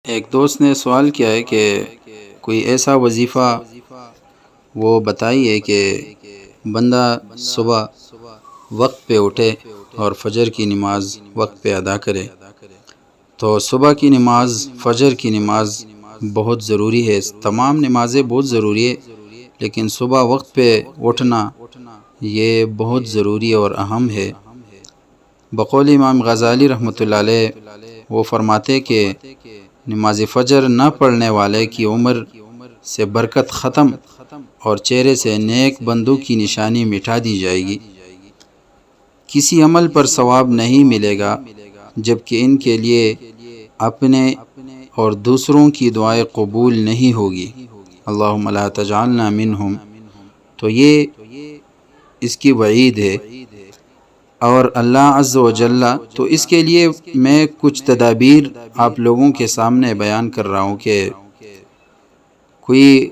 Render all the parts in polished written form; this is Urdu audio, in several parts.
ایک دوست نے سوال کیا ہے کہ کوئی ایسا وظیفہ وہ بتائیے کہ بندہ صبح وقت پہ اٹھے اور فجر کی نماز وقت پہ ادا کرے۔ تو صبح کی نماز، فجر کی نماز بہت ضروری ہے، تمام نمازیں بہت ضروری ہے، لیکن صبح وقت پہ اٹھنا یہ بہت ضروری اور اہم ہے۔ بقول امام غزالی رحمۃ اللہ علیہ وہ فرماتے کہ نماز فجر نہ پڑھنے والے کی عمر سے برکت ختم اور چہرے سے نیک بندوں کی نشانی مٹا دی جائے گی۔ کسی عمل پر ثواب نہیں ملے گا جبکہ ان کے لیے اپنے اور دوسروں کی دعائیں قبول نہیں ہوگی۔ اللہم لا تجعلنا منہم۔ تو یہ اس کی وعید ہے، اور اللہ عز و جل تو اس کے لیے میں کچھ تدابیر آپ لوگوں کے سامنے بیان کر رہا ہوں کہ کوئی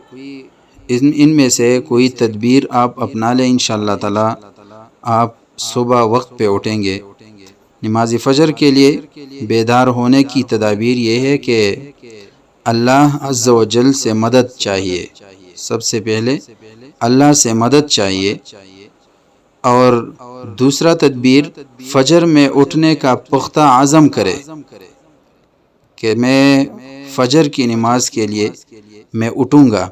ان میں سے کوئی تدبیر آپ اپنا لیں، انشاءاللہ تعالی آپ صبح وقت پہ اٹھیں گے۔ نماز فجر کے لیے بیدار ہونے کی تدابیر یہ ہے کہ اللہ عز و جل سے مدد چاہیے، سب سے پہلے اللہ سے مدد چاہیے، اور دوسرا تدبیر فجر میں اٹھنے کا پختہ عزم کرے کہ میں فجر کی نماز کے لیے میں اٹھوں گا۔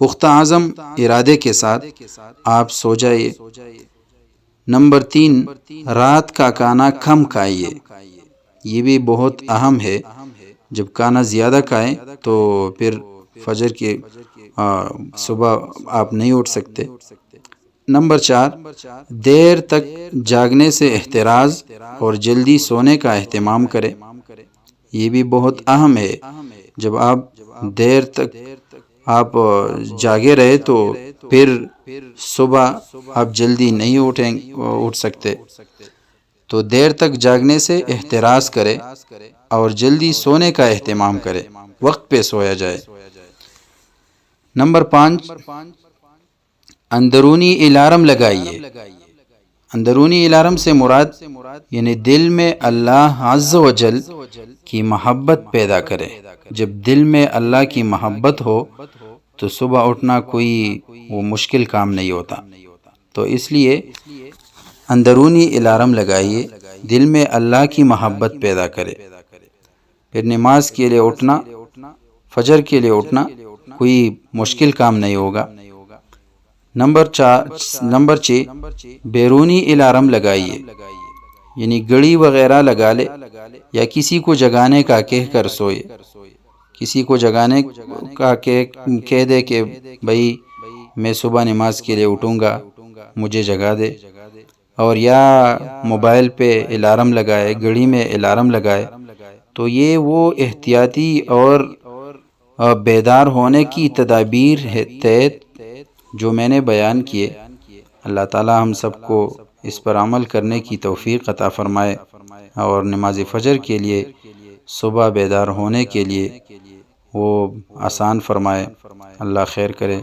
پختہ عزم ارادے کے ساتھ آپ سو جائیے۔ نمبر 3، رات کا کھانا کم کھائیے، یہ بھی بہت اہم ہے۔ جب کھانا زیادہ کھائیں تو پھر فجر کی صبح آپ نہیں اٹھ سکتے۔ نمبر 4، دیر تک جاگنے سے احتراز اور جلدی سونے کا اہتمام کرے، یہ بھی بہت اہم ہے۔ جب آپ دیر تک آپ جاگے رہے تو پھر صبح آپ جلدی نہیں اٹھ سکتے، تو دیر تک جاگنے سے احتراز کرے اور جلدی سونے کا اہتمام کرے، وقت پہ سویا جائے۔ نمبر 5، اندرونی الارم لگائیے۔ اندرونی الارم سے مراد یعنی دل میں اللہ عز و جل کی محبت پیدا کرے۔ جب دل میں اللہ کی محبت ہو تو صبح اٹھنا کوئی وہ مشکل کام نہیں ہوتا، تو اس لیے اندرونی الارم لگائیے، دل میں اللہ کی محبت پیدا کرے۔ پھر نماز کے لیے اٹھنا، فجر کے لیے اٹھنا کوئی مشکل کام نہیں ہوگا۔ نمبر 6، بیرونی الارم لگائیے، یعنی گھڑی وغیرہ لگا لے یا کسی کو جگانے کا کہہ کر سوئے۔ کسی کو جگانے کا کہہ دے کہ بھائی میں صبح نماز کے لیے اٹھوں گا، مجھے جگا دے، اور یا موبائل پہ الارم لگائے، گھڑی میں الارم لگائے، تو یہ وہ احتیاطی اور بیدار ہونے کی تدابیر تحت جو میں نے بیان کیے۔ اللہ تعالی ہم سب کو اس پر عمل کرنے کی توفیق عطا فرمائے، اور نماز فجر کے لیے صبح بیدار ہونے کے لیے وہ آسان فرمائے۔ اللہ خیر کرے۔